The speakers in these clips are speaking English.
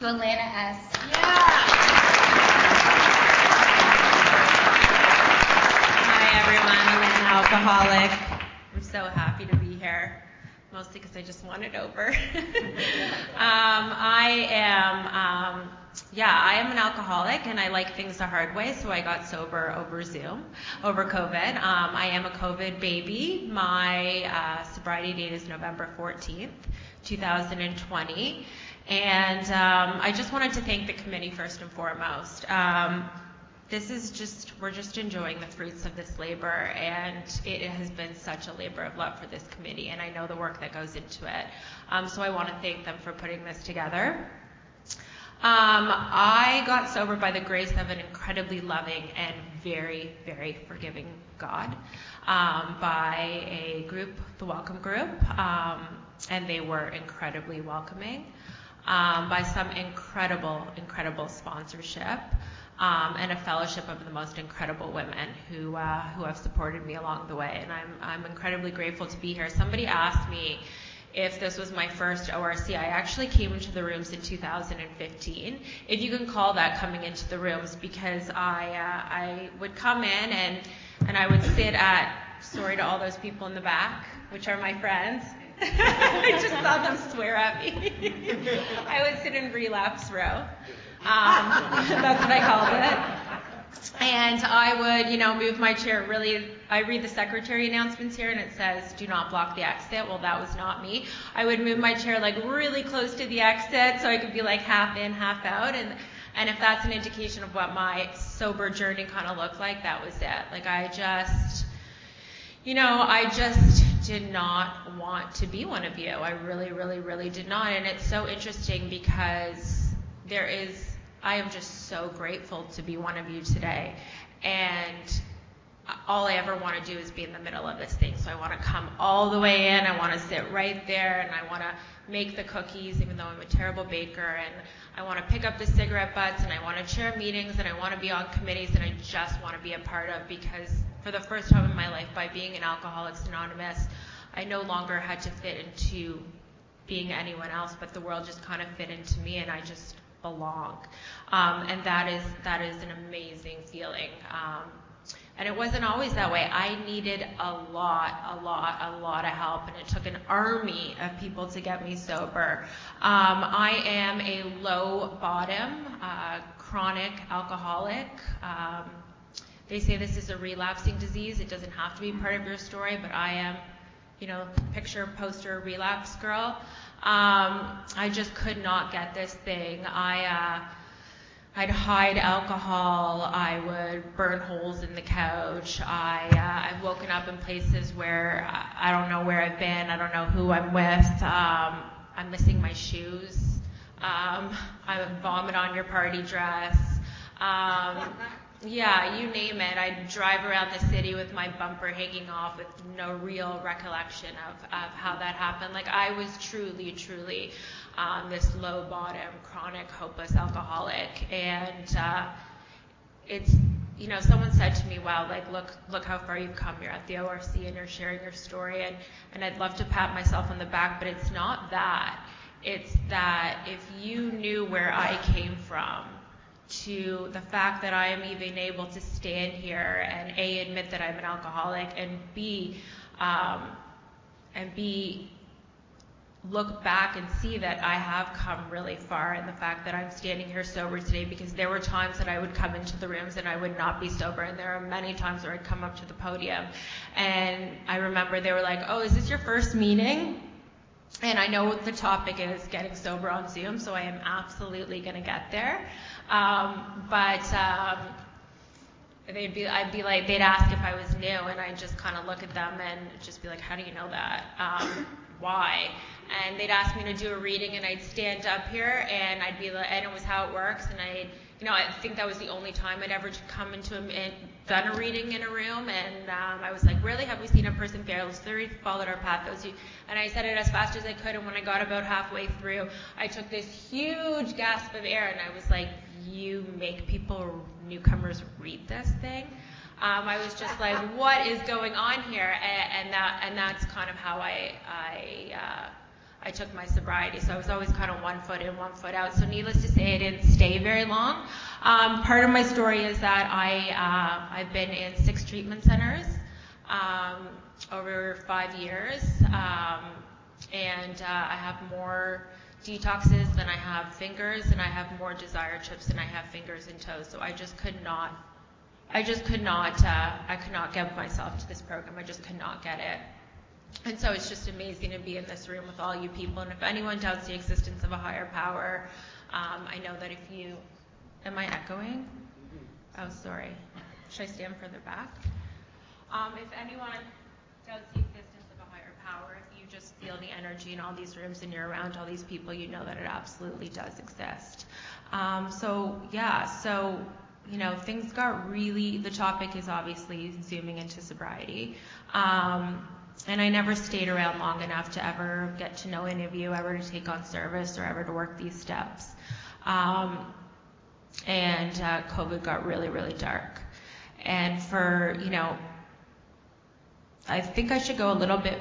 Atlanta S. Hi everyone, I'm an alcoholic. I'm so happy to be here, mostly because I just want it over. I am an alcoholic and I like things the hard way, so I got sober over Zoom, over COVID. I am a COVID baby. My sobriety date is November 14th, 2020. And I just wanted to thank the committee first and foremost. We're just enjoying the fruits of this labor, and it has been such a labor of love for this committee, and I know the work that goes into it. So I want to thank them for putting this together. I got sober by the grace of an incredibly loving and very, very forgiving God, by a group, the Welcome Group, and they were incredibly welcoming. By some incredible, incredible sponsorship, and a fellowship of the most incredible women who have supported me along the way, and I'm incredibly grateful to be here. Somebody asked me if this was my first ORC. I actually came into the rooms in 2015, if you can call that coming into the rooms, because I would come in and I would sit at, sorry to all those people in the back, which are my friends. I just saw them swear at me. I would sit in relapse row. That's what I called it. And I would, move my chair really. I read the secretary announcements here and it says, do not block the exit. Well, that was not me. I would move my chair like really close to the exit so I could be like half in, half out. And if that's an indication of what my sober journey kind of looked like, that was it. Like I just did not want to be one of you. I really, really, really did not. And it's so interesting because I am just so grateful to be one of you today. And all I ever want to do is be in the middle of this thing. So I want to come all the way in. I want to sit right there and I want to make the cookies, even though I'm a terrible baker. And I want to pick up the cigarette butts and I want to chair meetings and I want to be on committees and I just want to be a part of, because for the first time in my life, by being an Alcoholics Anonymous, I no longer had to fit into being anyone else, but the world just kind of fit into me and I just belong. And that is an amazing feeling. And it wasn't always that way. I needed a lot of help, and it took an army of people to get me sober. I am a low bottom, chronic alcoholic. They say this is a relapsing disease. It doesn't have to be part of your story, but I am, picture, poster, relapse girl. I just could not get this thing. I'd hide alcohol. I would burn holes in the couch. I've woken up in places where I don't know where I've been. I don't know who I'm with. I'm missing my shoes. I would vomit on your party dress. Yeah, you name it. I'd drive around the city with my bumper hanging off with no real recollection of how that happened. Like I was truly this low bottom, chronic, hopeless alcoholic. And it's, someone said to me, wow, like look how far you've come. You're at the ORC and you're sharing your story. And I'd love to pat myself on the back, but it's not that. It's that if you knew where I came from, to the fact that I am even able to stand here and A, admit that I'm an alcoholic, and B, look back and see that I have come really far, and the fact that I'm standing here sober today, because there were times that I would come into the rooms and I would not be sober, and there are many times where I'd come up to the podium and I remember they were like, oh, is this your first meeting? And I know the topic is getting sober on Zoom, so I am absolutely going to get there. I'd be like, they'd ask if I was new, and I'd just kind of look at them and just be like, how do you know that? Why? And they'd ask me to do a reading, and I'd stand up here, and I'd be like, and it was how it works, and I think that was the only time I'd ever come done a reading in a room, and I was like, really, have we seen a person fearlessly followed our path? And I said it as fast as I could, and when I got about halfway through, I took this huge gasp of air, and I was like, you make newcomers read this thing? I was just like, what is going on here? And that's kind of how I took my sobriety. So I was always kind of 1 foot in, 1 foot out. So needless to say, I didn't stay very long. Part of my story is that I've been in 6 treatment centers over 5 years, and I have more detoxes than I have fingers, and I have more desire chips than I have fingers and toes. So I could not get myself to this program. I just could not get it. And so it's just amazing to be in this room with all you people. And if anyone doubts the existence of a higher power, I know that if you, am I echoing? Oh, sorry. Should I stand further back? If anyone doubts the existence of a higher power, if you just feel the energy in all these rooms and you're around all these people, you know that it absolutely does exist. Things got really, the topic is obviously zooming into sobriety. And I never stayed around long enough to ever get to know any of you, ever to take on service, or ever to work these steps. COVID got really, really dark. And I think I should go a little bit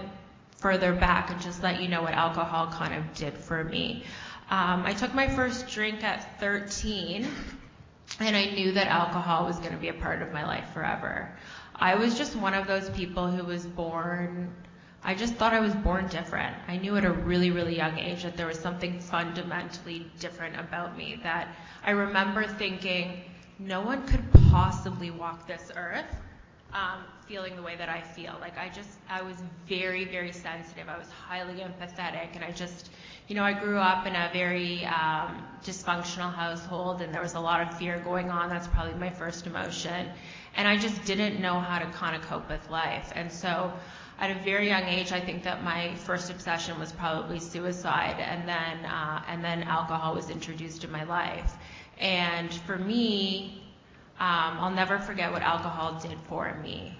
further back and just let you know what alcohol kind of did for me. I took my first drink at 13, and I knew that alcohol was going to be a part of my life forever. I was just one of those people who was born, I just thought I was born different. I knew at a really, really young age that there was something fundamentally different about me, that I remember thinking, no one could possibly walk this earth feeling the way that I feel. Like I was very, very sensitive. I was highly empathetic, and I grew up in a very dysfunctional household, and there was a lot of fear going on. That's probably my first emotion. And I just didn't know how to kind of cope with life. And so at a very young age, I think that my first obsession was probably suicide, and then alcohol was introduced in my life. And for me, I'll never forget what alcohol did for me.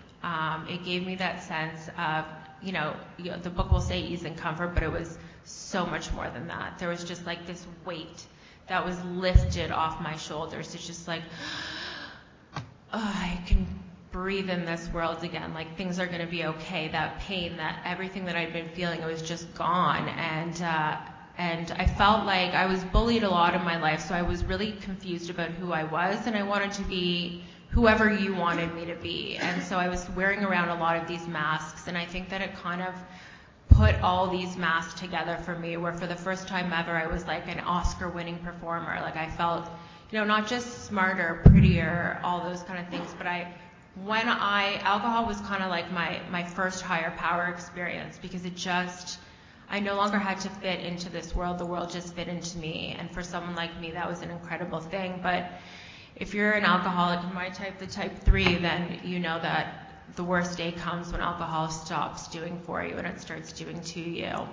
It gave me that sense of, the book will say ease and comfort, but it was so much more than that. There was just like this weight that was lifted off my shoulders. It's just like, I can breathe in this world again. Like, things are going to be okay. That pain, that everything that I'd been feeling, it was just gone. And I felt like I was bullied a lot in my life, so I was really confused about who I was, and I wanted to be whoever you wanted me to be. And so I was wearing around a lot of these masks, and I think that it kind of put all these masks together for me, where for the first time ever I was like an Oscar-winning performer. Like, I felt, not just smarter, prettier, all those kind of things, but alcohol was kind of like my first higher power experience, because I no longer had to fit into this world. The world just fit into me. And for someone like me, that was an incredible thing. But if you're an alcoholic, my type, the type 3, then you know that the worst day comes when alcohol stops doing for you and it starts doing to you.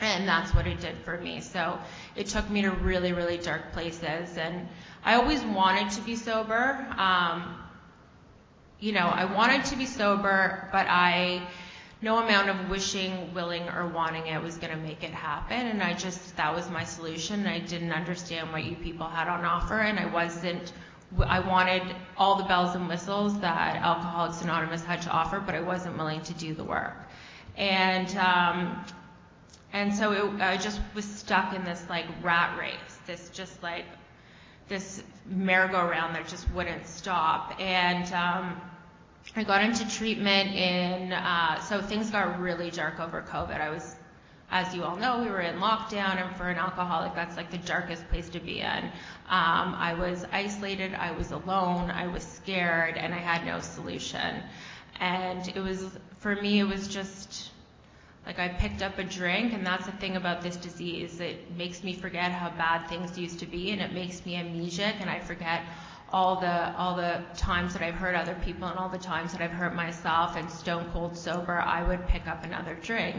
And that's what it did for me. So it took me to really, really dark places. And I always wanted to be sober. I wanted to be sober, but no amount of wishing, willing, or wanting it was going to make it happen. And that was my solution. I didn't understand what you people had on offer, and I wanted all the bells and whistles that Alcoholics Anonymous had to offer, but I wasn't willing to do the work. And so I just was stuck in this like rat race, this merry-go-round that just wouldn't stop. And I got into treatment so things got really dark over COVID. As you all know, we were in lockdown, and for an alcoholic, that's like the darkest place to be in. I was isolated, I was alone, I was scared, and I had no solution. And for me, it was just like I picked up a drink, and that's the thing about this disease. It makes me forget how bad things used to be, and it makes me amnesic, and I forget all the times that I've hurt other people and all the times that I've hurt myself. And stone cold sober, I would pick up another drink,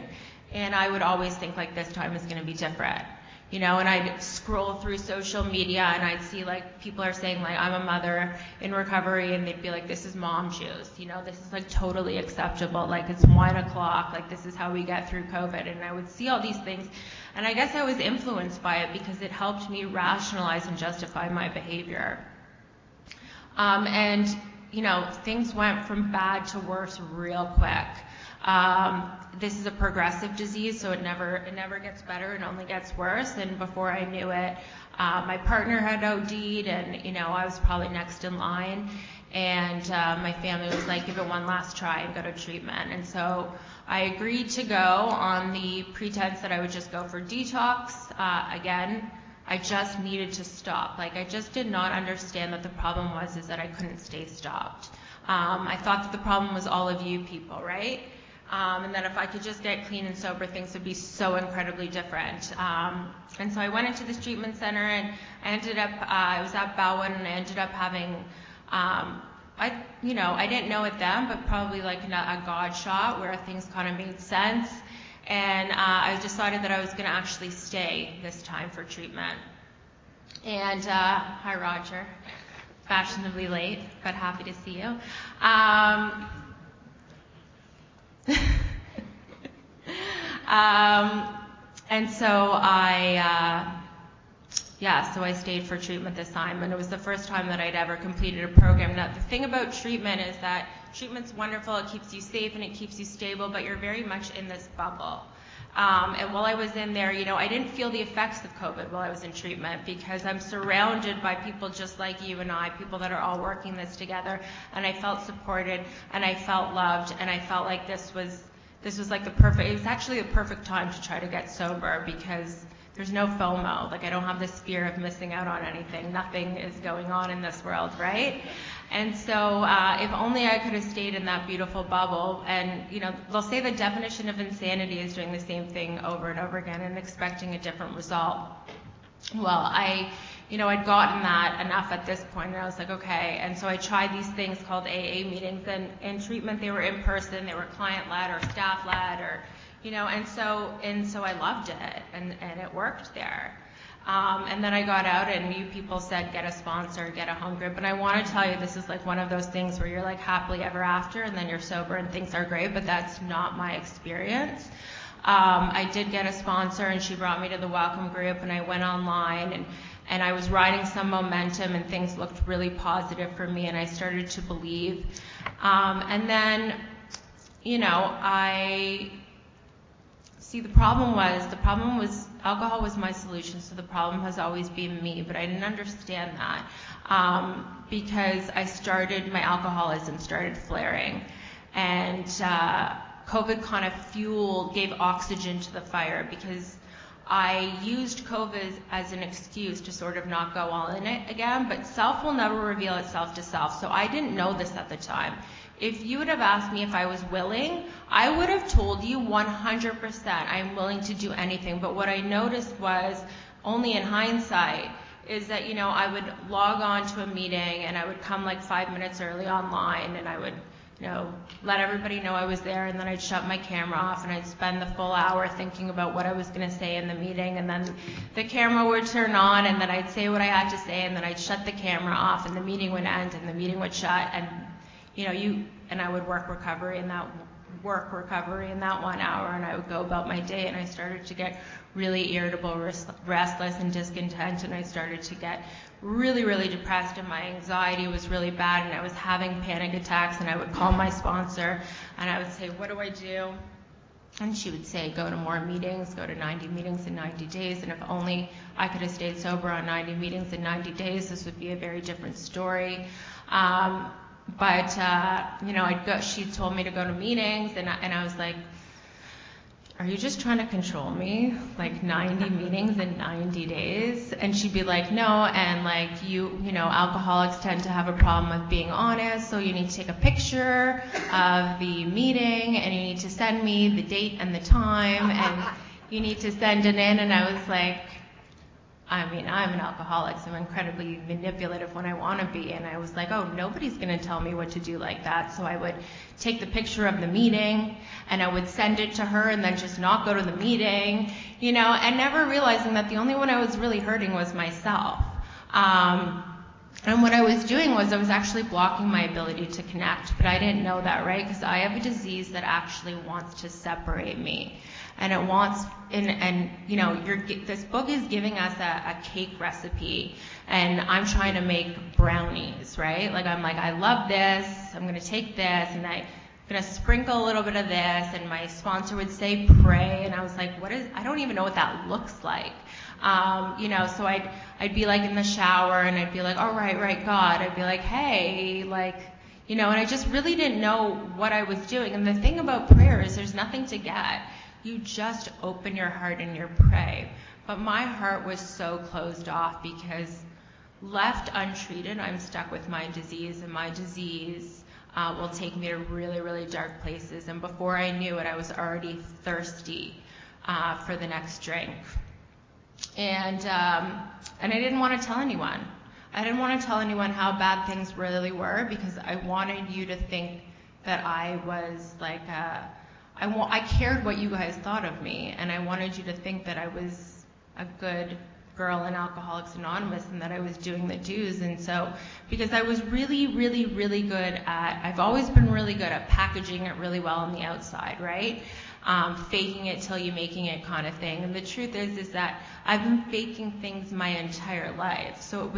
and I would always think like, this time is going to be different, and I'd scroll through social media, and I'd see like people are saying like, I'm a mother in recovery, and they'd be like, this is mom juice, this is like totally acceptable, like it's 1 o'clock, like this is how we get through COVID. And I would see all these things, and I guess I was influenced by it because it helped me rationalize and justify my behavior. Things went from bad to worse real quick. This is a progressive disease, so it never gets better. It only gets worse. And before I knew it, my partner had OD'd, and I was probably next in line. And my family was like, give it one last try and go to treatment. And so I agreed to go on the pretense that I would just go for detox. Again, I just needed to stop. Like, I just did not understand that the problem is that I couldn't stay stopped. I thought that the problem was all of you people, right? And that if I could just get clean and sober, things would be so incredibly different. And so I went into this treatment center, and I ended up, I was at Bowwood, and I ended up having, I didn't know it then, but probably like a God shot where things kind of made sense. And I decided that I was going to actually stay this time for treatment. And hi, Roger. Fashionably late, but happy to see you. And so I stayed for treatment this time, and it was the first time that I'd ever completed a program. Now, the thing about treatment is that treatment's wonderful, it keeps you safe and it keeps you stable, but you're very much in this bubble. And while I was in there, I didn't feel the effects of COVID while I was in treatment, because I'm surrounded by people just like you and I, people that are all working this together, and I felt supported, and I felt loved, and I felt like this was like it was actually the perfect time to try to get sober, because there's no FOMO. Like, I don't have this fear of missing out on anything. Nothing is going on in this world, right? And so if only I could have stayed in that beautiful bubble. And, they'll say the definition of insanity is doing the same thing over and over again and expecting a different result. Well, I'd gotten that enough at this point, and I was like, okay. And so I tried these things called AA meetings, and in treatment they were in person, they were client-led or staff-led, or and so I loved it, and it worked there. And then I got out, and you people said, get a sponsor, get a home group. And I want to tell you, this is like one of those things where you're like happily ever after, and then you're sober and things are great, but that's not my experience. I did get a sponsor, and she brought me to the welcome group, and I went online, and I was riding some momentum, and things looked really positive for me, and I started to believe. And then, the problem was alcohol was my solution, so the problem has always been me, but I didn't understand that because my alcoholism started flaring, and COVID kind of gave oxygen to the fire, because I used COVID as an excuse to sort of not go all in it again, but self will never reveal itself to self, so I didn't know this at the time. If you would have asked me if I was willing, I would have told you 100% I'm willing to do anything. But what I noticed was, only in hindsight, is that, I would log on to a meeting, and I would come like 5 minutes early online, and I would, let everybody know I was there, and then I'd shut my camera off, and I'd spend the full hour thinking about what I was going to say in the meeting, and then the camera would turn on, and then I'd say what I had to say, and then I'd shut the camera off, and the meeting would end, and the meeting would shut, and and I would work recovery in that 1 hour, and I would go about my day, and I started to get really irritable, restless, and discontent, and I started to get really, really depressed, and my anxiety was really bad, and I was having panic attacks, and I would call my sponsor, and I would say, what do I do? And she would say, go to more meetings, go to 90 meetings in 90 days, and if only I could have stayed sober on 90 meetings in 90 days, this would be a very different story. But she told me to go to meetings, and I was like, are you just trying to control me? Like 90 meetings in 90 days? And she'd be like, no, and like alcoholics tend to have a problem with being honest, so you need to take a picture of the meeting, and you need to send me the date and the time, and you need to send it in. And I was like, I'm an alcoholic, so I'm incredibly manipulative when I want to be. And I was like, oh, nobody's going to tell me what to do like that. So I would take the picture of the meeting, and I would send it to her, and then just not go to the meeting, and never realizing that the only one I was really hurting was myself. And what I was doing was I was actually blocking my ability to connect, but I didn't know that, right? Because I have a disease that actually wants to separate me. And it wants, this book is giving us a cake recipe, and I'm trying to make brownies, right? Like, I'm like, I love this, I'm going to take this, and going to sprinkle a little bit of this, and my sponsor would say pray, and I was like, I don't even know what that looks like. So I'd be like in the shower, and I'd be like, all right, God. I'd be like, hey, and I just really didn't know what I was doing. And the thing about prayer is there's nothing to get. You just open your heart and you pray. But my heart was so closed off because left untreated, I'm stuck with my disease, and my disease will take me to really, really dark places. And before I knew it, I was already thirsty for the next drink. And I didn't want to tell anyone. I didn't want to tell anyone how bad things really were, because I wanted you to think that I was like I cared what you guys thought of me, and I wanted you to think that I was a good girl in Alcoholics Anonymous and that I was doing the dues. And so, because I was really, really, really good I've always been really good at packaging it really well on the outside, right? Faking it till you're making it kind of thing. And the truth is that I've been faking things my entire life. So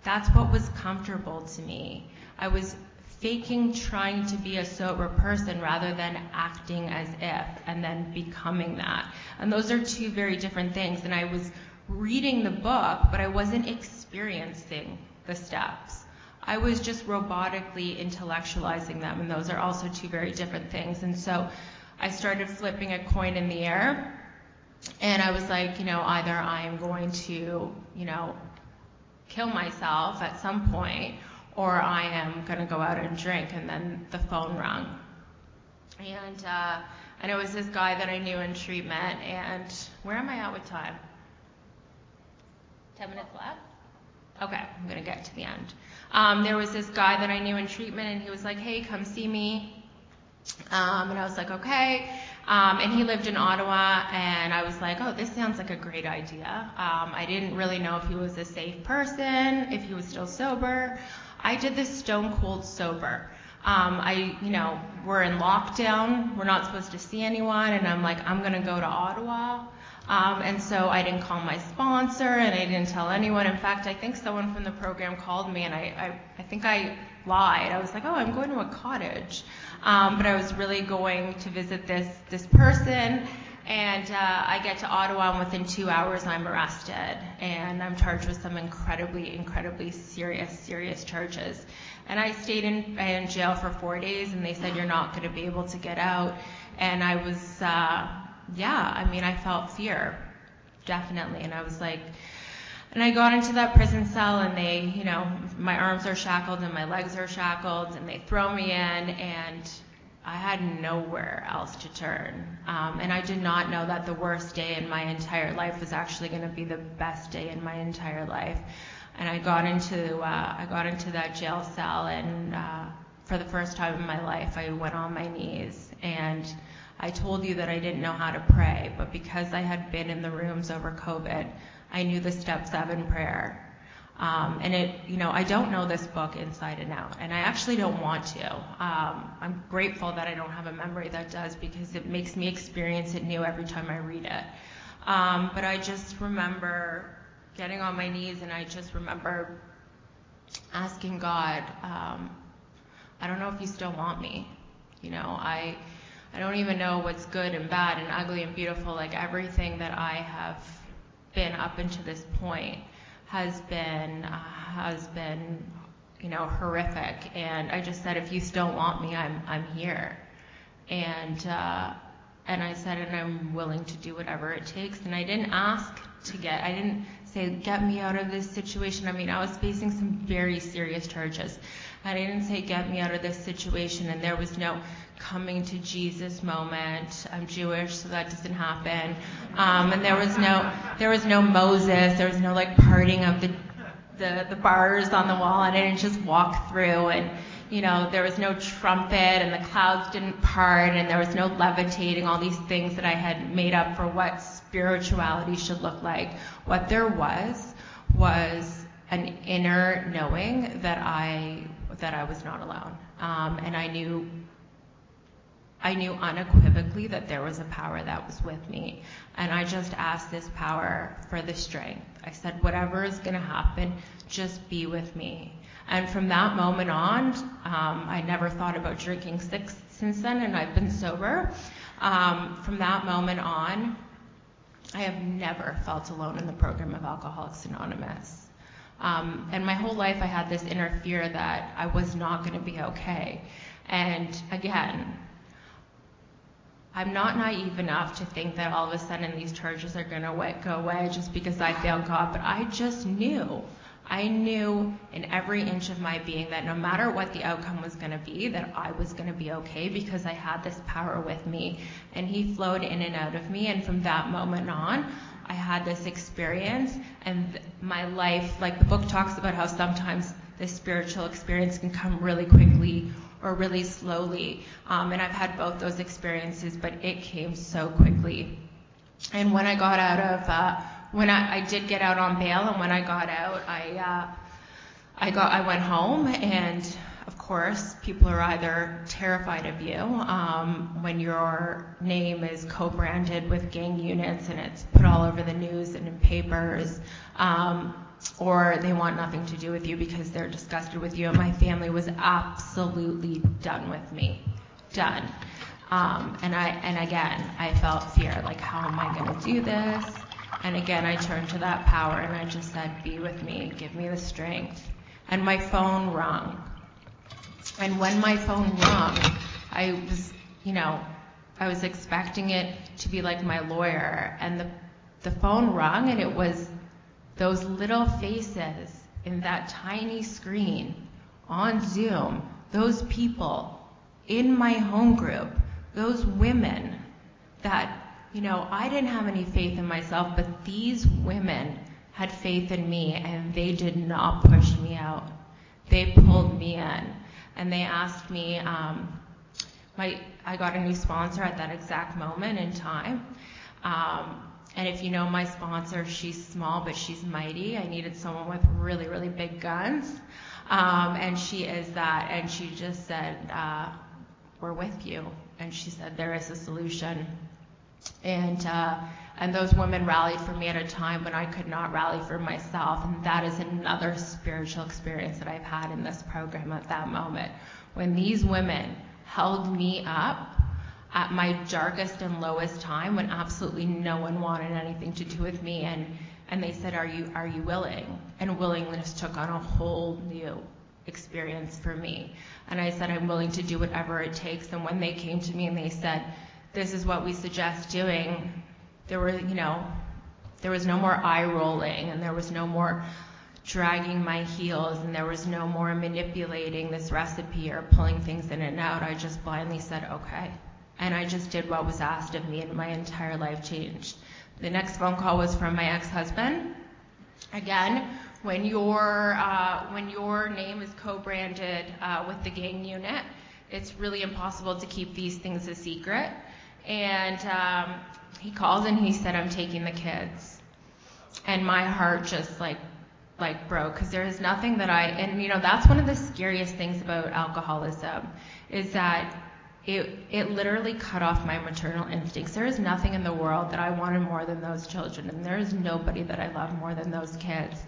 that's what was comfortable to me. I was faking trying to be a sober person rather than acting as if and then becoming that. And those are two very different things. And I was reading the book, but I wasn't experiencing the steps. I was just robotically intellectualizing them, and those are also two very different things. And so I started flipping a coin in the air, and I was like, either I'm going to, kill myself at some point, or I am going to go out and drink. And then the phone rang. And it was this guy that I knew in treatment. And where am I at with time? 10 minutes left? Okay, I'm going to get to the end. There was this guy that I knew in treatment, and he was like, hey, come see me. And I was like, okay. And he lived in Ottawa, and I was like, oh, this sounds like a great idea. I didn't really know if he was a safe person, if he was still sober. I did this stone cold sober. We're in lockdown. We're not supposed to see anyone, and I'm like, I'm going to go to Ottawa. And so I didn't call my sponsor, and I didn't tell anyone. In fact, I think someone from the program called me, and I think I lied. I was like, oh, I'm going to a cottage. But I was really going to visit this person, and I get to Ottawa, and within 2 hours I'm arrested, and I'm charged with some incredibly, incredibly serious charges. And I stayed in jail for 4 days, and they said, you're not going to be able to get out. And I was, I felt fear, definitely. And I was like, and I got into that prison cell, and they, my arms are shackled and my legs are shackled, and they throw me in, and I had nowhere else to turn. And I did not know that the worst day in my entire life was actually going to be the best day in my entire life. And I got into that jail cell, and for the first time in my life, I went on my knees. And I told you that I didn't know how to pray, but because I had been in the rooms over COVID, I knew the step 7 prayer. I don't know this book inside and out, and I actually don't want to. I'm grateful that I don't have a memory that does, because it makes me experience it new every time I read it. But I just remember getting on my knees, and I just remember asking God, I don't know if you still want me. I don't even know what's good and bad and ugly and beautiful. Like, everything that I have been up until this point has been horrific. And I just said, if you still want me, I'm here. And I said, and I'm willing to do whatever it takes. And I didn't I didn't say, get me out of this situation. I was facing some very serious charges. I didn't say, get me out of this situation. And there was no coming to Jesus moment. I'm Jewish, so that doesn't happen. And there was no Moses. There was no parting of the bars on the wall. And I didn't just walk through, and there was no trumpet, and the clouds didn't part, and there was no levitating, all these things that I had made up for what spirituality should look like. What there was an inner knowing that I was not alone. And I knew unequivocally that there was a power that was with me. And I just asked this power for the strength. I said, whatever is going to happen, just be with me. And from that moment on, I never thought about drinking since then, and I've been sober. From that moment on, I have never felt alone in the program of Alcoholics Anonymous. And my whole life I had this inner fear that I was not going to be okay. And again, I'm not naive enough to think that all of a sudden these charges are going to go away just because I failed God, but I just knew. I knew in every inch of my being that no matter what the outcome was going to be, that I was going to be okay because I had this power with me, and He flowed in and out of me. And from that moment on, I had this experience, and my life, like the book talks about how sometimes this spiritual experience can come really quickly or really slowly. And I've had both those experiences, but it came so quickly. And when I got out of when I did get out on bail, and when I got out, I went home, and of course, people are either terrified of you when your name is co-branded with gang units and it's put all over the news and in papers, or they want nothing to do with you because they're disgusted with you. And my family was absolutely done with me, done. And again, I felt fear, like, how am I going to do this? And again, I turned to that power and I just said, be with me, give me the strength. And my phone rung. And when my phone rung, I was expecting it to be like my lawyer. And the phone rung, and it was those little faces in that tiny screen on Zoom, those people in my home group, those women that, I didn't have any faith in myself, but these women had faith in me, and they did not push me out. They pulled me in, and they asked me, I got a new sponsor at that exact moment in time. And if you know my sponsor, she's small, but she's mighty. I needed someone with really, really big guns. And she is that. And she just said, we're with you. And she said, there is a solution. And those women rallied for me at a time when I could not rally for myself. And that is another spiritual experience that I've had in this program at that moment. When these women held me up at my darkest and lowest time, when absolutely no one wanted anything to do with me, and they said, are you willing? And willingness took on a whole new experience for me. And I said, I'm willing to do whatever it takes. And when they came to me and they said, this is what we suggest doing, there was no more eye rolling, and there was no more dragging my heels, and there was no more manipulating this recipe or pulling things in and out. I just blindly said, okay. And I just did what was asked of me, and my entire life changed. The next phone call was from my ex-husband. Again, when your name is co-branded with the gang unit, it's really impossible to keep these things a secret. And he called and he said, I'm taking the kids. And my heart just like broke, because there is nothing that that's one of the scariest things about alcoholism, is that it literally cut off my maternal instincts. There is nothing in the world that I wanted more than those children, and there is nobody that I love more than those kids.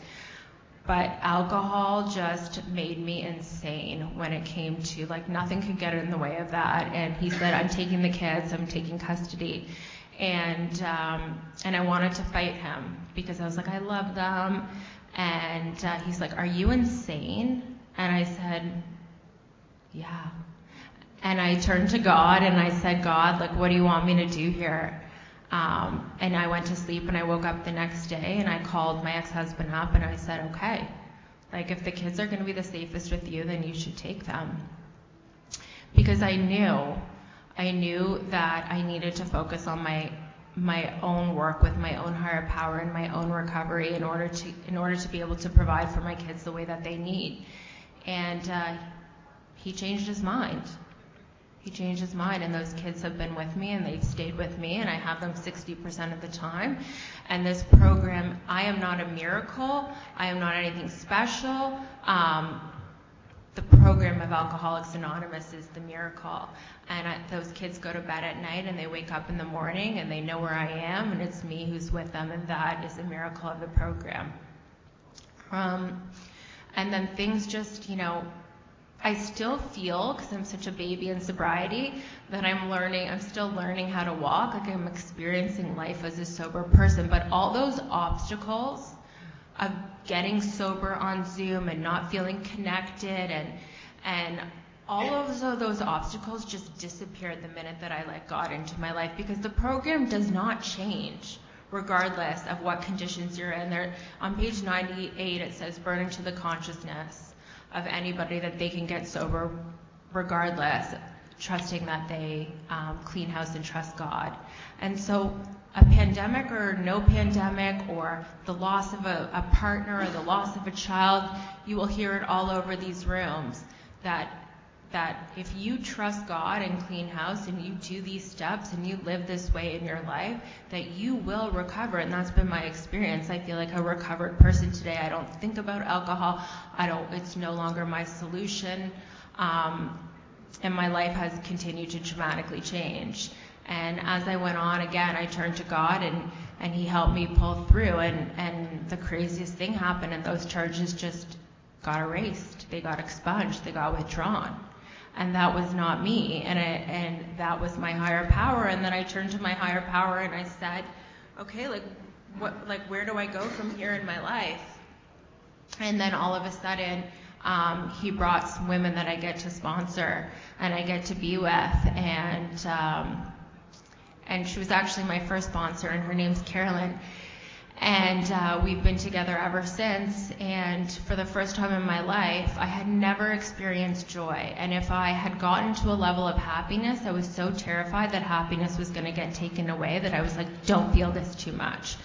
But alcohol just made me insane when it came to, nothing could get in the way of that. And he said, I'm taking the kids, I'm taking custody. And I wanted to fight him because I was like, I love them. And he's like, are you insane? And I said, yeah. And I turned to God and I said, God, what do you want me to do here? And I went to sleep and I woke up the next day and I called my ex-husband up and I said, okay, if the kids are going to be the safest with you, then you should take them. Because I knew that I needed to focus on my own work with my own higher power and my own recovery in order to be able to provide for my kids the way that they need. And he changed his mind. He changed his mind, and those kids have been with me, and they've stayed with me, and I have them 60% of the time. And this program, I am not a miracle. I am not anything special. The program of Alcoholics Anonymous is the miracle. And those kids go to bed at night, and they wake up in the morning, and they know where I am, and it's me who's with them, and that is the miracle of the program. And then things just, I still feel, because I'm such a baby in sobriety, that I'm still learning how to walk. Like, I'm experiencing life as a sober person. But all those obstacles of getting sober on Zoom and not feeling connected and all of those obstacles just disappeared the minute that I let God into my life, because the program does not change regardless of what conditions you're in. There, on page 98, it says, burn into the consciousness of anybody that they can get sober regardless, trusting that they clean house and trust God. And so a pandemic or no pandemic, or the loss of a partner, or the loss of a child, you will hear it all over these rooms, that if you trust God and clean house and you do these steps and you live this way in your life, that you will recover. And that's been my experience. I feel like a recovered person today. I don't think about alcohol. It's no longer my solution. And my life has continued to dramatically change. And as I went on, again, I turned to God, and he helped me pull through. And the craziest thing happened, and those charges just got erased. They got expunged. They got withdrawn. And that was not me, and that was my higher power. And then I turned to my higher power and I said, okay, where do I go from here in my life? And then all of a sudden, he brought some women that I get to sponsor and I get to be with, and she was actually my first sponsor, and her name's Carolyn. And we've been together ever since. And for the first time in my life, I had never experienced joy. And if I had gotten to a level of happiness, I was so terrified that happiness was going to get taken away that I was like, don't feel this too much.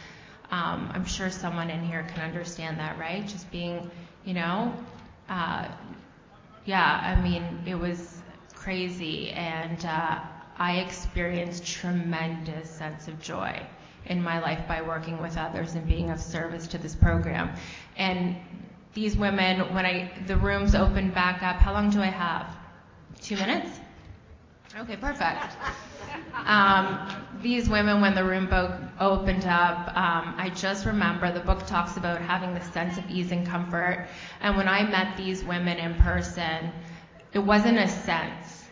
I'm sure someone in here can understand that, right? Just being, I mean, it was crazy. And I experienced tremendous sense of joy in my life by working with others and being of service to this program. And these women, when the rooms opened back up, how long do I have? 2 minutes? Okay, perfect. These women, when the room opened up, I just remember the book talks about having this sense of ease and comfort. And when I met these women in person, it wasn't a sense.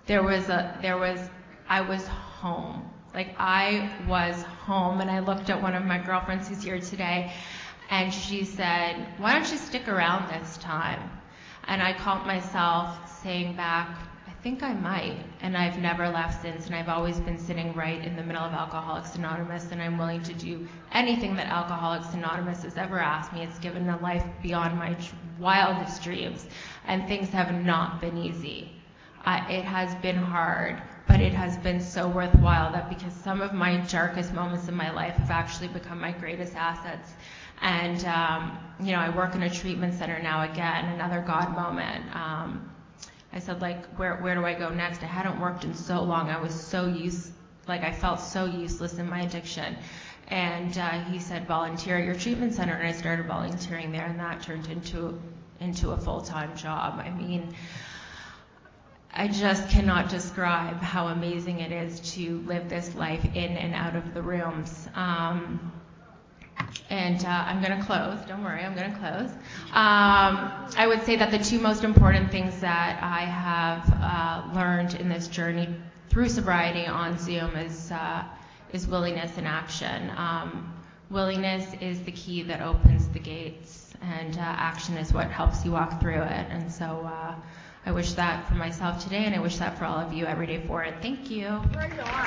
I was home. Like, I was home, and I looked at one of my girlfriends who's here today, and she said, why don't you stick around this time? And I caught myself saying back, I think I might, and I've never left since, and I've always been sitting right in the middle of Alcoholics Anonymous, and I'm willing to do anything that Alcoholics Anonymous has ever asked me. It's given a life beyond my wildest dreams, and things have not been easy. It has been hard, but it has been so worthwhile, that because some of my darkest moments in my life have actually become my greatest assets. And, I work in a treatment center now again, another God moment. I said, where do I go next? I hadn't worked in so long. I was I felt so useless in my addiction. And he said, volunteer at your treatment center. And I started volunteering there, and that turned into a full-time job. I mean, I just cannot describe how amazing it is to live this life in and out of the rooms. I'm going to close. Don't worry, I'm going to close. I would say that the two most important things that I have learned in this journey through sobriety on Zoom is willingness and action. Willingness is the key that opens the gates, and action is what helps you walk through it. And so I wish that for myself today, and I wish that for all of you every day for it. Thank you. Right on.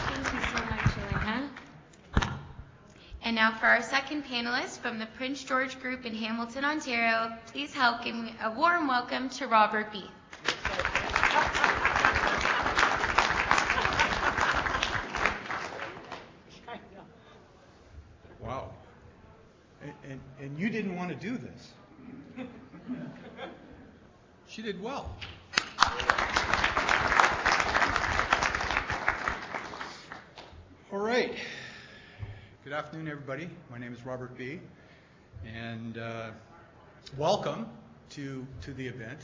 Thank you so much, Elena. And now for our second panelist from the Prince George Group in Hamilton, Ontario, please help give me a warm welcome to Robert B. Wow. And you didn't want to do this. She did well. All right. Good afternoon, everybody. My name is Robert B. And welcome to the event.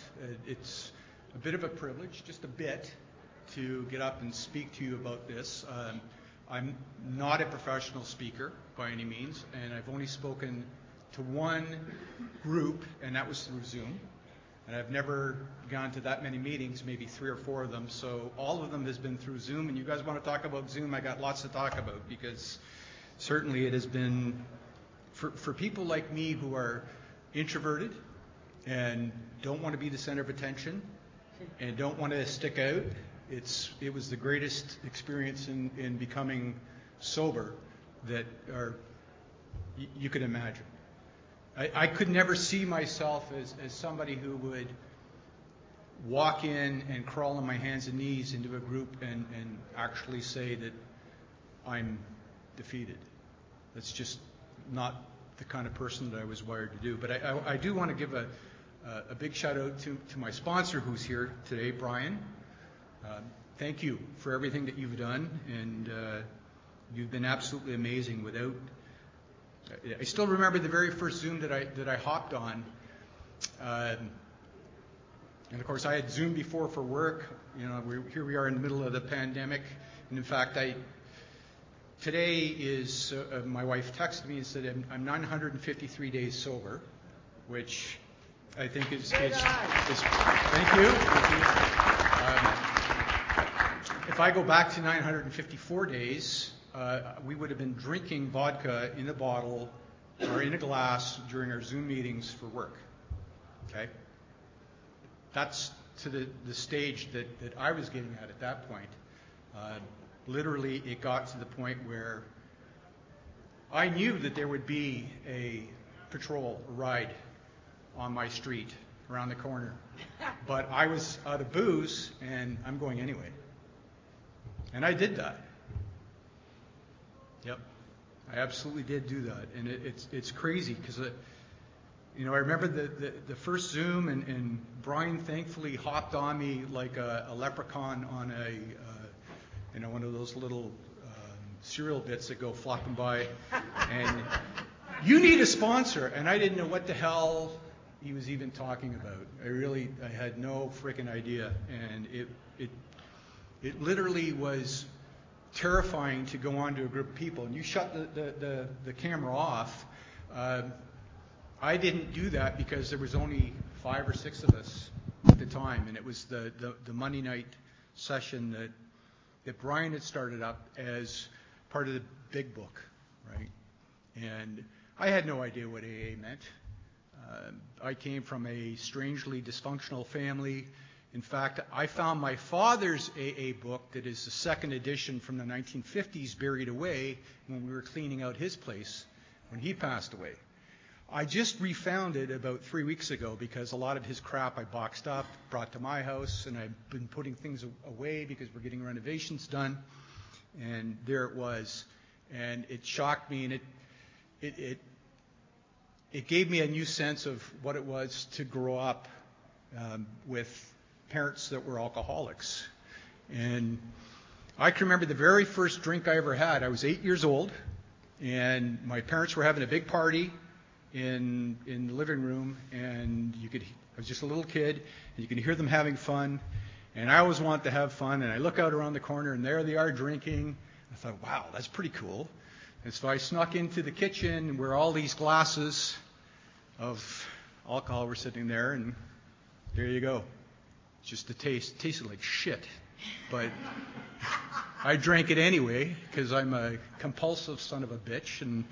It's a bit of a privilege, just a bit, to get up and speak to you about this. I'm not a professional speaker by any means, and I've only spoken to one group, and that was through Zoom. And I've never gone to that many meetings, maybe 3 or 4 of them. So all of them has been through Zoom. And you guys want to talk about Zoom? I got lots to talk about, because certainly it has been, for people like me who are introverted and don't want to be the center of attention and don't want to stick out, it was the greatest experience in becoming sober that you could imagine. I could never see myself as somebody who would walk in and crawl on my hands and knees into a group and actually say that I'm defeated. That's just not the kind of person that I was wired to do. But I do want to give a big shout out to my sponsor who's here today, Brian. Thank you for everything that you've done, and you've been absolutely amazing. I still remember the very first Zoom that I hopped on, and of course I had Zoom before for work. Here we are in the middle of the pandemic, and in fact, today is my wife texted me and said I'm 953 days sober, which I think is thank you. If I go back to 954 days. We would have been drinking vodka in a bottle or in a glass during our Zoom meetings for work. Okay? That's to the stage that I was getting at that point. Literally, it got to the point where I knew that there would be a patrol ride on my street around the corner. But I was out of booze, and I'm going anyway. And I did that. Yep, I absolutely did do that, and it's crazy because I remember the first Zoom, and Brian thankfully hopped on me like a leprechaun on one of those little cereal bits that go flopping by, and you need a sponsor, and I didn't know what the hell he was even talking about. I had no freaking idea, and it literally was terrifying to go on to a group of people, and you shut the camera off. I didn't do that because there was only 5 or 6 of us at the time, and it was the Monday night session that Brian had started up as part of the big book, right? And I had no idea what AA meant. I came from a strangely dysfunctional family. In fact, I found my father's AA book that is the second edition from the 1950s buried away when we were cleaning out his place when he passed away. I just refound it about 3 weeks ago because a lot of his crap I boxed up, brought to my house, and I've been putting things away because we're getting renovations done. And there it was. And it shocked me, and it gave me a new sense of what it was to grow up with parents that were alcoholics. And I can remember the very first drink I ever had. I was 8 years old, and my parents were having a big party in the living room, and I was just a little kid, and you could hear them having fun, and I always wanted to have fun, and I look out around the corner, and there they are drinking. I thought, wow, that's pretty cool. And so I snuck into the kitchen where all these glasses of alcohol were sitting there, and there you go. Just the taste. It tasted like shit. But I drank it anyway because I'm a compulsive son of a bitch, and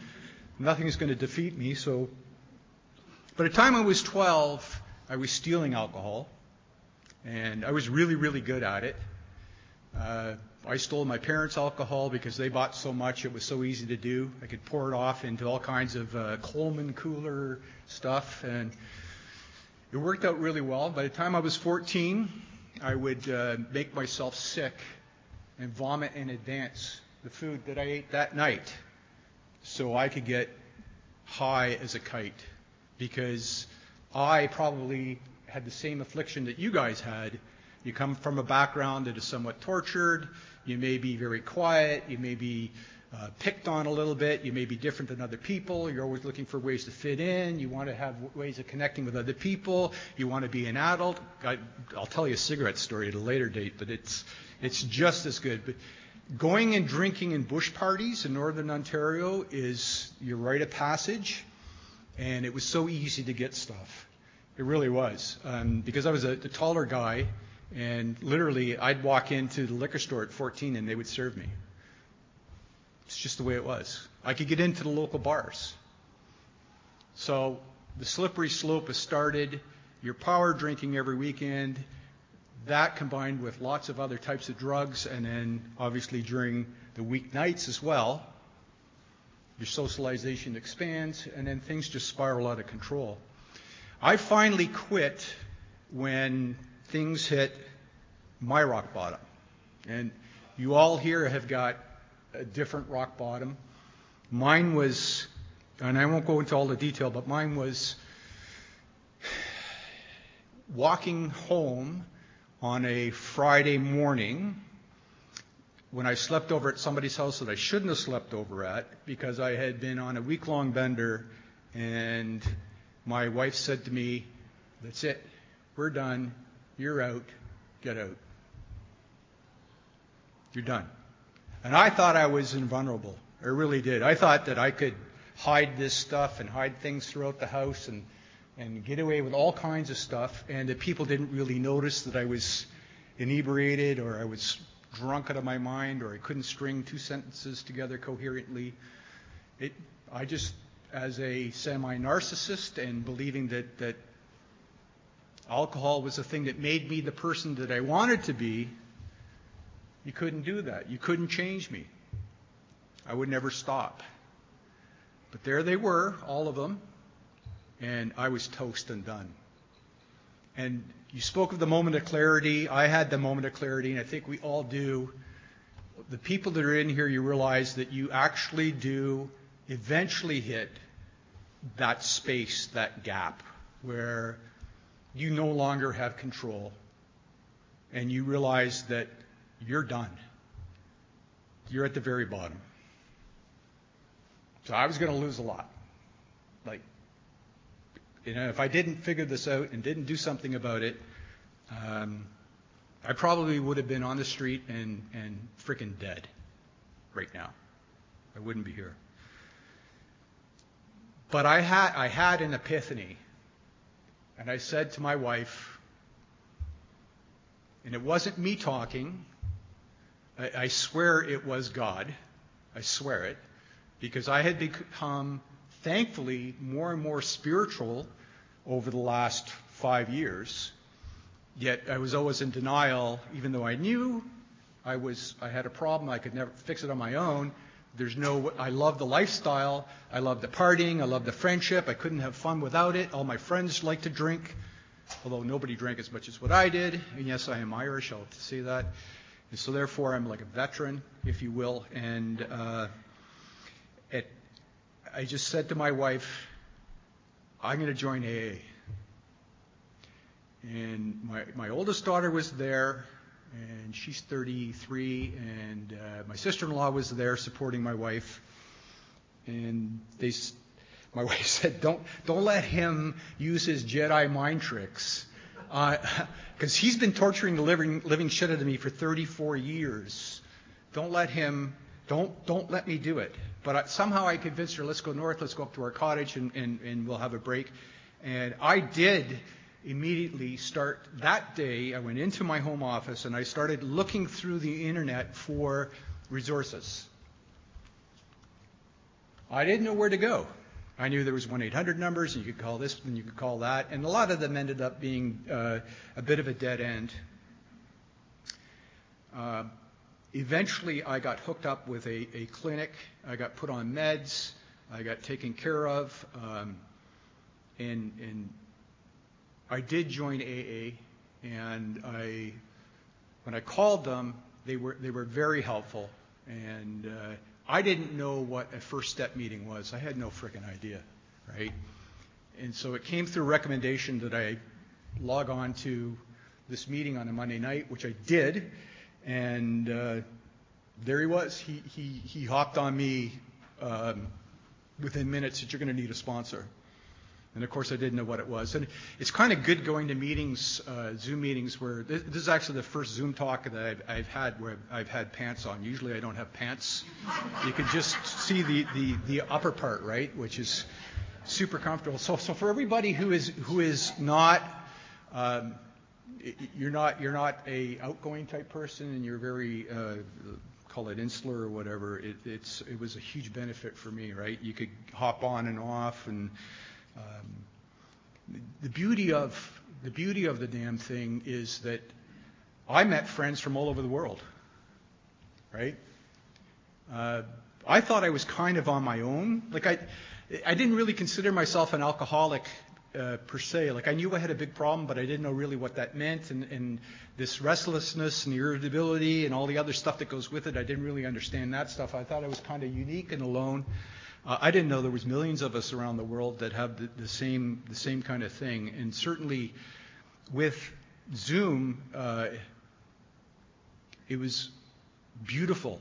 nothing's going to defeat me. So by the time I was 12, I was stealing alcohol, and I was really, really good at it. I stole my parents' alcohol because they bought so much, it was so easy to do. I could pour it off into all kinds of Coleman cooler stuff, and it worked out really well. By the time I was 14, I would make myself sick and vomit in advance the food that I ate that night so I could get high as a kite, because I probably had the same affliction that you guys had. You come from a background that is somewhat tortured. You may be very quiet. You may be picked on a little bit. You may be different than other people. You're always looking for ways to fit in. You want to have ways of connecting with other people. You want to be an adult. I'll tell you a cigarette story at a later date, but it's just as good. But Going and drinking in bush parties in Northern Ontario is your rite of passage, and it was so easy to get stuff. It really was. Because I was a taller guy, and literally I'd walk into the liquor store at 14 and they would serve me. It's just the way it was. I could get into the local bars. So the slippery slope has started. You're power drinking every weekend. That combined with lots of other types of drugs, and then obviously during the weeknights as well, your socialization expands, and then things just spiral out of control. I finally quit when things hit my rock bottom. And you all here have got a different rock bottom. Mine was, and I won't go into all the detail, but mine was walking home on a Friday morning when I slept over at somebody's house that I shouldn't have slept over at because I had been on a week-long bender, and my wife said to me, "That's it. We're done. You're out. Get out. You're done." And I thought I was invulnerable. I really did. I thought that I could hide this stuff and hide things throughout the house and get away with all kinds of stuff, and that people didn't really notice that I was inebriated or I was drunk out of my mind or I couldn't string two sentences together coherently. I just, as a semi-narcissist and believing that alcohol was the thing that made me the person that I wanted to be, you couldn't do that. You couldn't change me. I would never stop. But there they were, all of them, and I was toast and done. And you spoke of the moment of clarity. I had the moment of clarity, and I think we all do. The people that are in here, you realize that you actually do eventually hit that space, that gap, where you no longer have control, and you realize that you're done. You're at the very bottom. So I was going to lose a lot. If I didn't figure this out and didn't do something about it, I probably would have been on the street and freaking dead right now. I wouldn't be here. But I had an epiphany, and I said to my wife, and it wasn't me talking. I swear it was God. I swear it, because I had become, thankfully, more and more spiritual over the last 5 years. Yet I was always in denial, even though I knew I had a problem. I could never fix it on my own. I love the lifestyle. I love the partying. I love the friendship. I couldn't have fun without it. All my friends like to drink, although nobody drank as much as what I did. And yes, I am Irish. I'll have to say that. And so therefore, I'm like a veteran, if you will. And I just said to my wife, I'm going to join AA. And my oldest daughter was there, and she's 33, and my sister-in-law was there supporting my wife. And my wife said, don't let him use his Jedi mind tricks, because he's been torturing the living shit out of me for 34 years. Don't let me do it. But somehow I convinced her, let's go north, let's go up to our cottage, and we'll have a break. And I did immediately start that day. I went into my home office and I started looking through the internet for resources. I didn't know where to go. I knew there was 1-800 numbers, and you could call this and you could call that, and a lot of them ended up being a bit of a dead end. Eventually, I got hooked up with a clinic. I got put on meds. I got taken care of, and I did join AA. And when I called them, they were very helpful. And I didn't know what a first step meeting was. I had no frickin' idea, right? And so it came through recommendation that I log on to this meeting on a Monday night, which I did. And there he was. He hopped on me within minutes that you're going to need a sponsor. And of course, I didn't know what it was. And it's kind of good going to meetings, Zoom meetings, where this is actually the first Zoom talk that I've had where I've had pants on. Usually I don't have pants. You can just see the upper part, right, which is super comfortable. So for everybody who is not, you're not a outgoing type person, and you're very call it insular or whatever. It was a huge benefit for me, right? You could hop on and off, and the beauty of the damn thing is that I met friends from all over the world, right? I thought I was kind of on my own. Like I didn't really consider myself an alcoholic per se. Like I knew I had a big problem, but I didn't know really what that meant, and this restlessness and irritability and all the other stuff that goes with it. I didn't really understand that stuff. I thought I was kind of unique and alone. I didn't know there was millions of us around the world that have the same kind of thing. And certainly with Zoom, it was beautiful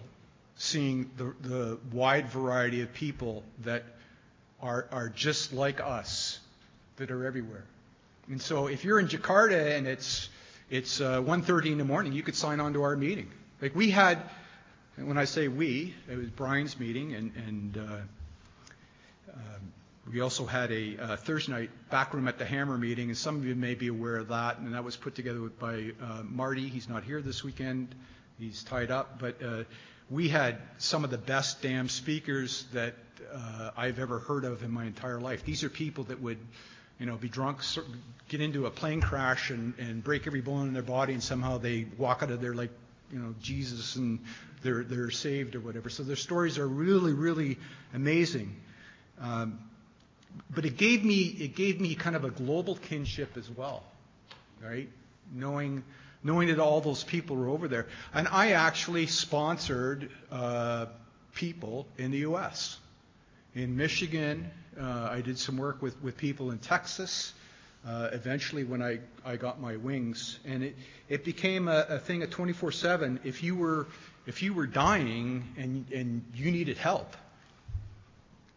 seeing the wide variety of people that are just like us, that are everywhere. And so if you're in Jakarta and it's 1:30 in the morning, you could sign on to our meeting. Like we had, when I say we, it was Brian's meeting, and we also had a Thursday night backroom at the Hammer meeting, and some of you may be aware of that, and that was put together by Marty. He's not here this weekend. He's tied up, but we had some of the best damn speakers that I've ever heard of in my entire life. These are people that would, be drunk, get into a plane crash and break every bone in their body, and somehow they walk out of there like, Jesus, and they're saved or whatever. So their stories are really, really amazing. But it gave me kind of a global kinship as well, right? Knowing that all those people were over there. And I actually sponsored people in the U.S. In Michigan, I did some work with people in Texas. Eventually, when I got my wings, and it became a thing at 24/7. If you were dying and you needed help,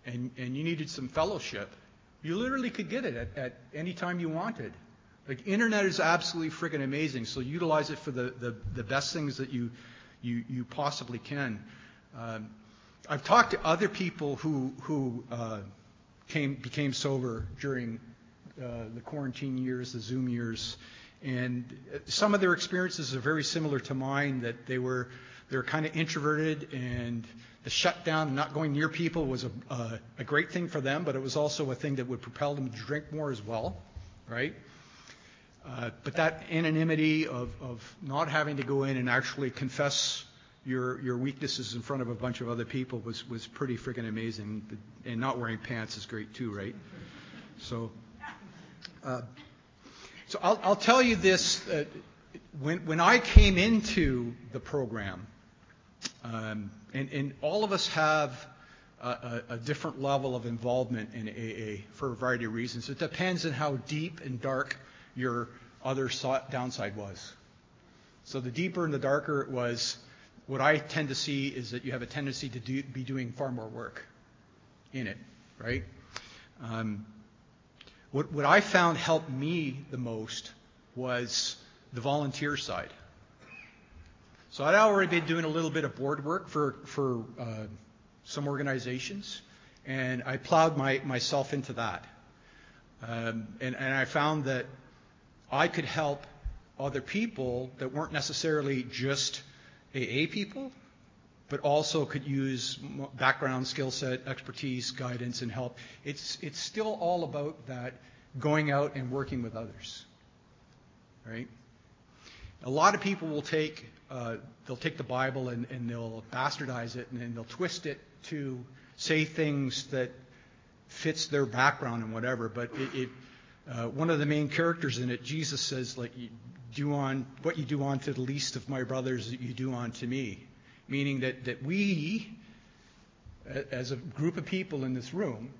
and you needed some fellowship, you literally could get it at any time you wanted. Like, internet is absolutely friggin' amazing, so utilize it for the best things that you possibly can. I've talked to other people who became sober during the quarantine years, the Zoom years, and some of their experiences are very similar to mine, that they're kind of introverted, and the shutdown and not going near people was a great thing for them, but it was also a thing that would propel them to drink more as well, right? But that anonymity of not having to go in and actually confess your weaknesses in front of a bunch of other people was pretty freaking amazing. And not wearing pants is great too, right? So I'll tell you this: when I came into the program, and all of us have a different level of involvement in AA for a variety of reasons. It depends on how deep and dark your other downside was. So the deeper and the darker it was, what I tend to see is that you have a tendency to be doing far more work in it, right? What I found helped me the most was the volunteer side. So I'd already been doing a little bit of board work for some organizations, and I plowed myself into that. And I found that I could help other people that weren't necessarily just AA people, but also could use background, skill set, expertise, guidance, and help. It's still all about that going out and working with others, right? A lot of people will they'll take the Bible and they'll bastardize it, and then they'll twist it to say things that fits their background and whatever. But one of the main characters in it, Jesus says, like, what you do unto the least of my brothers, you do unto me. Meaning that we, as a group of people in this room,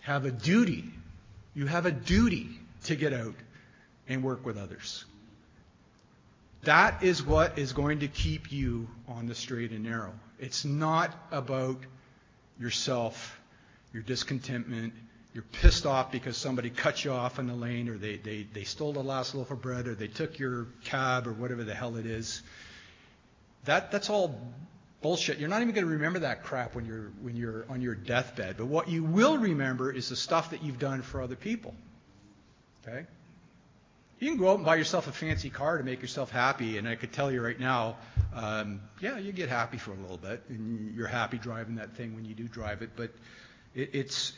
have a duty. You have a duty to get out and work with others. That is what is going to keep you on the straight and narrow. It's not about yourself, your discontentment, You're pissed off because somebody cut you off in the lane, or they stole the last loaf of bread, or they took your cab, or whatever the hell it is. That's all bullshit. You're not even going to remember that crap when you're on your deathbed. But what you will remember is the stuff that you've done for other people. Okay? You can go out and buy yourself a fancy car to make yourself happy, and I could tell you right now, yeah, you get happy for a little bit, and you're happy driving that thing when you do drive it. But it's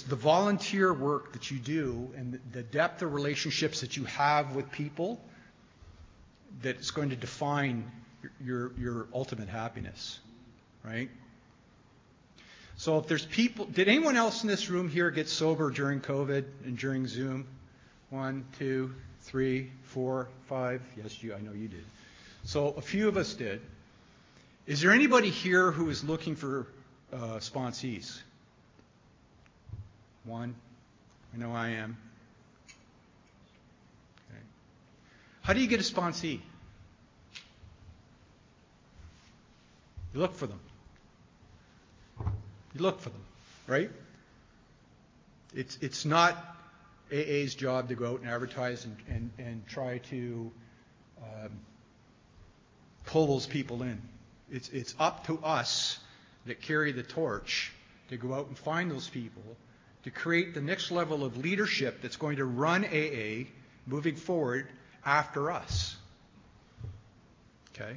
the volunteer work that you do and the depth of relationships that you have with people that's going to define your ultimate happiness, right? So if there's people, did anyone else in this room here get sober during COVID and during Zoom? 1, 2, 3, 4, 5. Yes, I know you did. So a few of us did. Is there anybody here who is looking for sponsees? 1. I know I am. Okay. How do you get a sponsee? You look for them. You look for them, right? It's not AA's job to go out and advertise and try to pull those people in. It's up to us that carry the torch to go out and find those people, to create the next level of leadership that's going to run AA moving forward after us. Okay?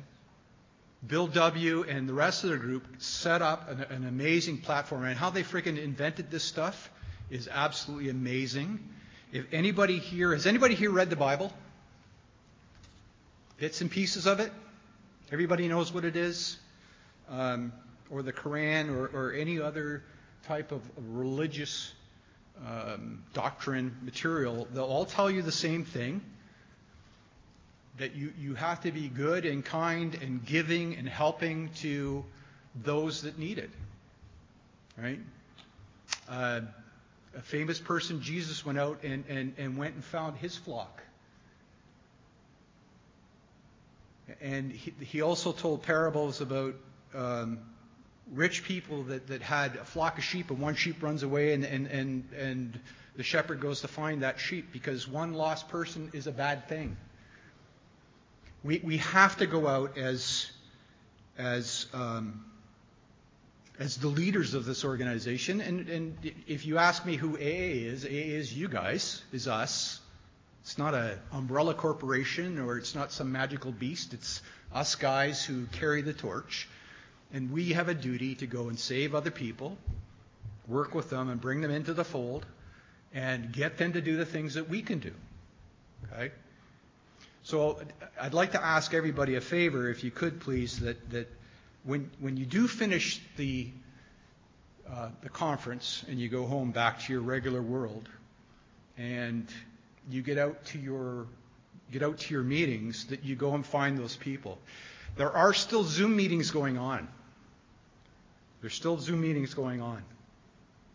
Bill W. and the rest of the group set up an amazing platform, and how they freaking invented this stuff is absolutely amazing. If anybody here, has anybody here read the Bible? Bits and pieces of it? Everybody knows what it is? Or the Quran, or any other type of religious doctrine material, they'll all tell you the same thing. That you have to be good and kind and giving and helping to those that need it. Right? A famous person, Jesus, went out and went and found his flock. And he also told parables about rich people that had a flock of sheep, and one sheep runs away, and the shepherd goes to find that sheep, because one lost person is a bad thing. We have to go out as the leaders of this organization. And if you ask me who AA is you guys, is us. It's not an umbrella corporation, or it's not some magical beast. It's us guys who carry the torch. And we have a duty to go and save other people, work with them and bring them into the fold, and get them to do the things that we can do. Okay? So I'd like to ask everybody a favor, if you could please, that when you do finish the conference and you go home back to your regular world, and you get out to your meetings, that you go and find those people. There are still Zoom meetings going on. There's still Zoom meetings going on.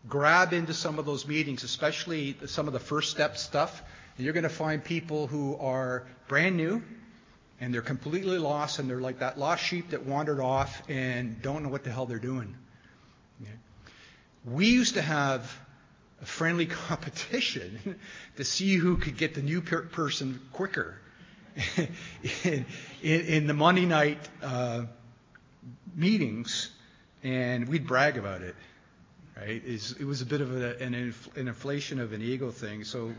Grab into some of those meetings, especially some of the first step stuff. And you're going to find people who are brand new, and they're completely lost, and they're like that lost sheep that wandered off and don't know what the hell they're doing. Okay. We used to have a friendly competition to see who could get the new person quicker. in the Monday night meetings, and we'd brag about it. Right? It was a bit of an inflation of an ego thing, so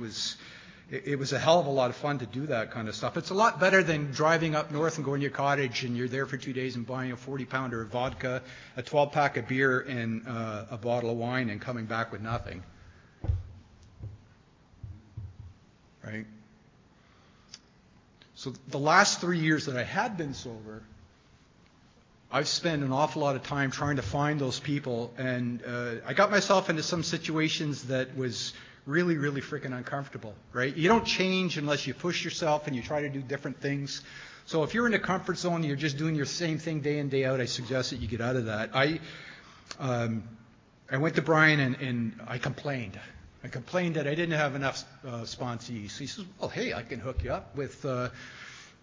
it was a hell of a lot of fun to do that kind of stuff. It's a lot better than driving up north and going to your cottage and you're there for 2 days and buying a 40-pounder of vodka, a 12-pack of beer, and a bottle of wine, and coming back with nothing. Right? So the last 3 years that I had been sober, I've spent an awful lot of time trying to find those people, and I got myself into some situations that was really, really freaking uncomfortable, right? You don't change unless you push yourself and you try to do different things. So if you're in a comfort zone and you're just doing your same thing day in, day out, I suggest that you get out of that. I went to Brian and I complained. I complained that I didn't have enough sponsees. He says, well, hey, I can hook you up with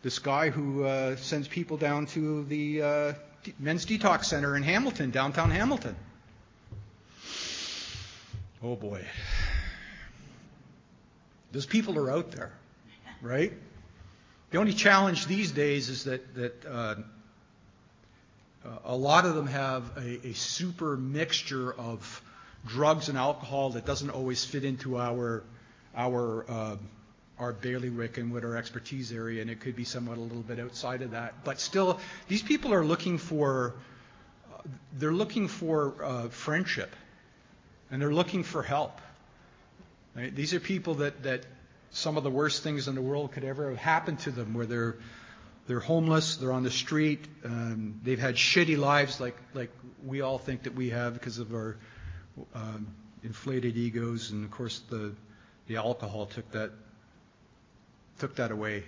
this guy who sends people down to the men's detox center in Hamilton, downtown Hamilton. Oh boy. Those people are out there, right? The only challenge these days is that a lot of them have a super mixture of drugs and alcohol that doesn't always fit into our bailiwick and what our expertise area, and it could be somewhat a little bit outside of that. But still, these people are looking for friendship, and they're looking for help. Right? These are people that some of the worst things in the world could ever have happened to them, where they're homeless, they're on the street, they've had shitty lives like we all think that we have because of our inflated egos, and of course the alcohol took that away,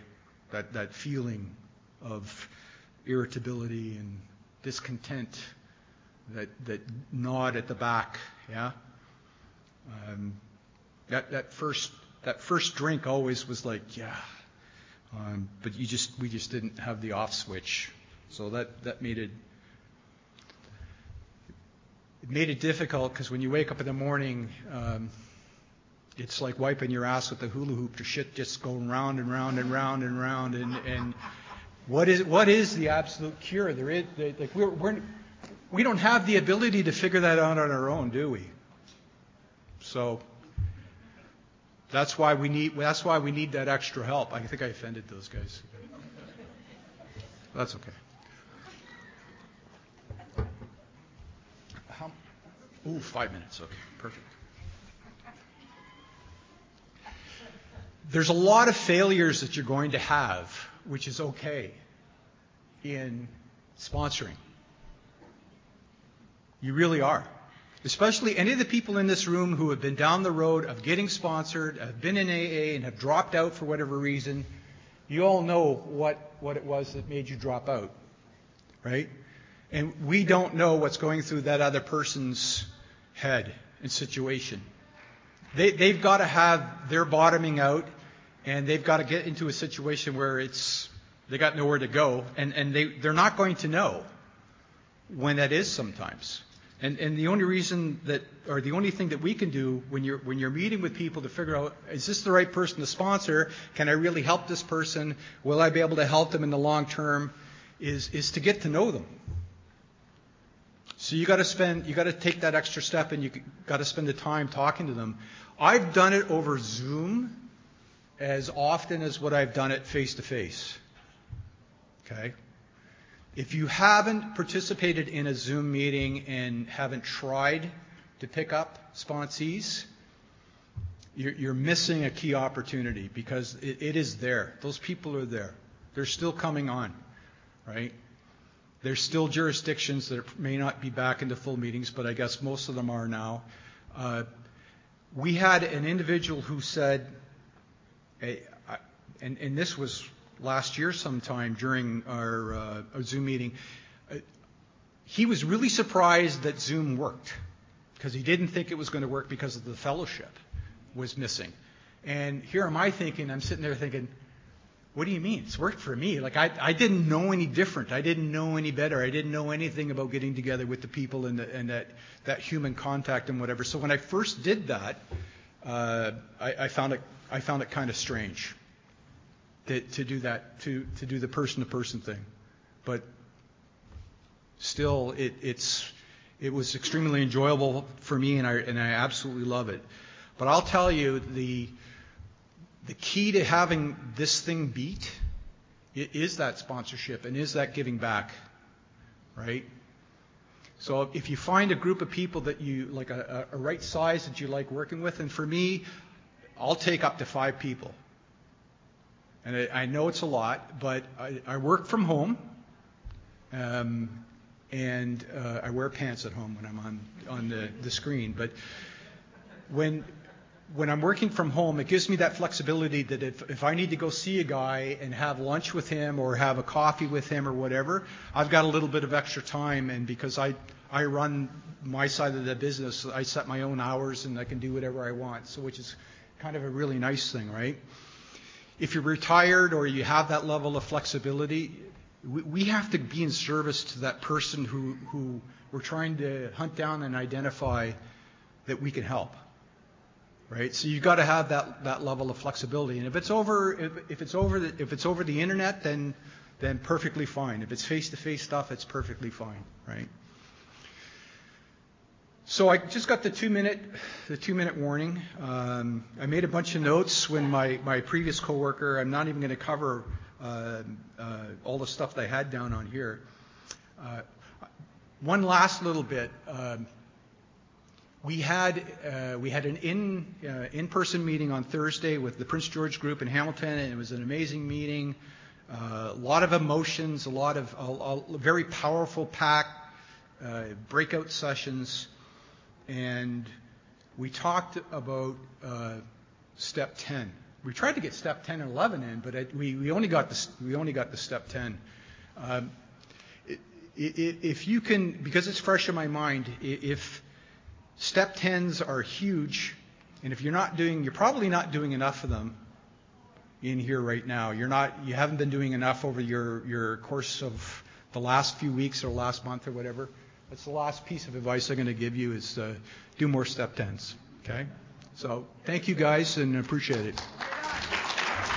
that feeling of irritability and discontent, that gnawed at the back, yeah. That first drink always was like, yeah, but we just didn't have the off switch, so that made it difficult, because when you wake up in the morning, it's like wiping your ass with a hula hoop. The shit just going round and round and round and round. And what is the absolute cure? We don't have the ability to figure that out on our own, do we? So that's why we need that extra help. I think I offended those guys. That's okay. 5 minutes. Okay, perfect. There's a lot of failures that you're going to have, which is okay, in sponsoring. You really are. Especially any of the people in this room who have been down the road of getting sponsored, have been in AA and have dropped out for whatever reason. You all know what it was that made you drop out, right? And we don't know what's going through that other person's head and situation. They've got to have their bottoming out, and they've got to get into a situation where they got nowhere to go, and they're not going to know when that is sometimes. And the only reason the only thing that we can do when you're meeting with people to figure out, is this the right person to sponsor? Can I really help this person? Will I be able to help them in the long term? Is to get to know them. So you got to take that extra step, and you got to spend the time talking to them. I've done it over Zoom as often as what I've done it face to face. Okay? If you haven't participated in a Zoom meeting and haven't tried to pick up sponsees, you're missing a key opportunity, because it is there. Those people are there. They're still coming on, right? There's still jurisdictions that may not be back into full meetings, but I guess most of them are now. We had an individual who said, and this was last year sometime during our Zoom meeting, he was really surprised that Zoom worked, because he didn't think it was going to work because of the fellowship was missing. And here am I thinking, I'm sitting there thinking, what do you mean? It's worked for me. Like I didn't know any different. I didn't know any better. I didn't know anything about getting together with the people and that human contact and whatever. So when I first did that, I found it kind of strange to do that, to do the person-to-person thing. But still, it was extremely enjoyable for me, and I absolutely love it. But I'll tell you, the key to having this thing beat is that sponsorship and is that giving back, right? So if you find a group of people that you like, a right size that you like working with, and for me, I'll take up to 5 people. And I know it's a lot, but I work from home, and I wear pants at home when I'm on the screen. But when I'm working from home, it gives me that flexibility that if I need to go see a guy and have lunch with him or have a coffee with him or whatever, I've got a little bit of extra time, and because I run my side of the business, I set my own hours and I can do whatever I want, so which is kind of a really nice thing, right? If you're retired or you have that level of flexibility, we have to be in service to that person who we're trying to hunt down and identify that we can help. right? So you've got to have that level of flexibility. And if it's over the internet, then perfectly fine. If it's face-to-face stuff, it's perfectly fine, right? So I just got the 2-minute warning. I made a bunch of notes when my previous coworker. I'm not even going to cover all the stuff that I had down on here. One last little bit. We had an in-person meeting on Thursday with the Prince George Group in Hamilton, and it was an amazing meeting. A lot of emotions, a very powerful pack, breakout sessions, and we talked about step 10. We tried to get step 10 and 11 in, but we only got the step 10. If you can, because it's fresh in my mind, if step 10s are huge, and if you're probably not doing enough of them in here right now. You haven't been doing enough over your course of the last few weeks or last month or whatever. That's the last piece of advice I'm going to give you is do more step 10s. Okay? So thank you guys and appreciate it.